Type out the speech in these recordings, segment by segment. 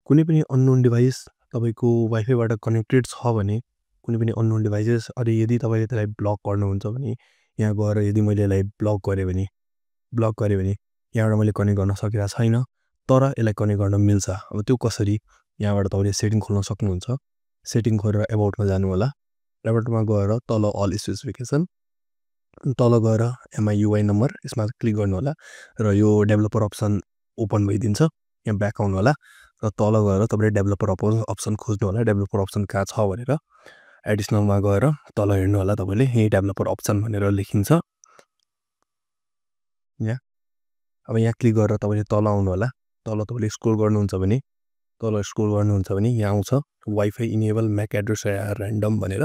कुनै पनि unknown device तपाईको वाइफाईबाट कनेक्टेड छ भने कुनै पनि अननोन डिभाइसेस यदि तपाईले त्यसलाई ब्लक गर्नुहुन्छ भने यहाँ गएर यदि मैले यसलाई ब्लक गरेँ भने यहाँबाट मैले कनेक्ट गर्न सकिरहेको छैन तर यसलाई कनेक्ट गर्न मिल्छ। अब त्यो कसरी यहाँबाट तपाईले सेटिङ खोल्न सक्नुहुन्छ। सेटिङ खोलेर एबाउटमा जानु होला। एबाउटमा गएर तल अल स्पेसिफिकेसन तल गएर MIUI नम्बर यसमा क्लिक गर्नु होला र यो डेभलपर अप्सन ओपन भइदिन्छ। यहाँ ब्याक आउनु होला र तल गएर तपाईले डेभलपर अप्सन खोज्नु होला। डेभलपर अप्सन कहाँ छ भनेर एडिसनलमा गएर तल हेर्नु होला। तपाईले यही डेभलपर अप्सन भनेर लेखिन्छ यहाँ। अब यहाँ क्लिक गरेर तपाईले तल आउनु होला। तल तपाईले स्क्रोल गर्नुहुन्छ भने यहाँ आउँछ wifi enable MAC address random भनेर।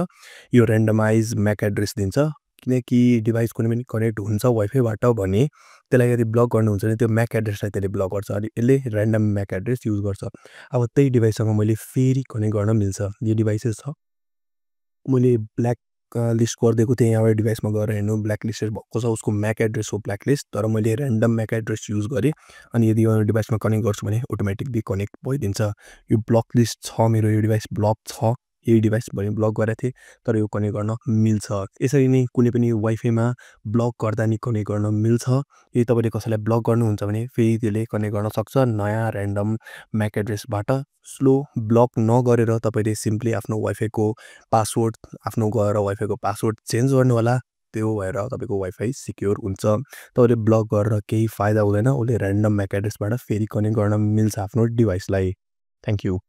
यो र्यान्डमाइज म्याक एड्रेस दिन्छ किनकि डिभाइस कुनै पनि कनेक्ट हुन्छ वाइफाईबाट भने त्यसलाई यदि ब्लक गर्नुहुन्छ भने त्यो म्याक एड्रेसलाई त्यसले ब्लक गर्छ अनि यसले र्यान्डम म्याक एड्रेस युज गर्छ। अब त्यही डिभाइससँग मैले फेरि कनेक्ट गर्न मिल्छ। यो डिभाइसेस छ मैले ब्ल्याक लिस्ट गरिदिएको थिएँ। यहाँ डिभाइसमा गएर हेर्नु ब्ल्याक लिस्टेड भएको छ उसको म्याक एड्रेस हो ब्ल्याक लिस्ट तर मैले र्यान्डम म्याक एड्रेस युज गरेँ अनि यदि यो डिभाइसमा कनेक्ट गर्छु भने अटोमेटिकली कनेक्ट भइदिन्छ। यो ब्लक लिस्ट छ मेरो यो डिभाइस ब्लक छ। यही डिभाइस भने ब्लक गरेको थिएँ तर यो कनेक्ट गर्न मिल्छ। यसरी नै कुनै पनि वाइफाईमा ब्लक गर्दा नि कनेक्ट गर्न मिल्छ। यदि तपाईले कसैलाई ब्लक गर्नुहुन्छ भने फेरि त्यसले कनेक्ट गर्न सक्छ नयाँ र्यान्डम म्याक एड्रेसबाट। स्लो ब्लक नगरेर तपाईले सिम्पली आफ्नो वाइफाईको पासवर्ड आफ्नो गएर वाइफाईको पासवर्ड चेन्ज गर्नु होला। त्यो भएर तपाईको वाइफाई सिक्योर हुन्छ। तपाईले ब्लक गरेर केही फाइदा हुँदैन। उसले र्यान्डम म्याक एड्रेसबाट फेरि कनेक्ट गर्न मिल्छ आफ्नो डिभाइसलाई। Thank you.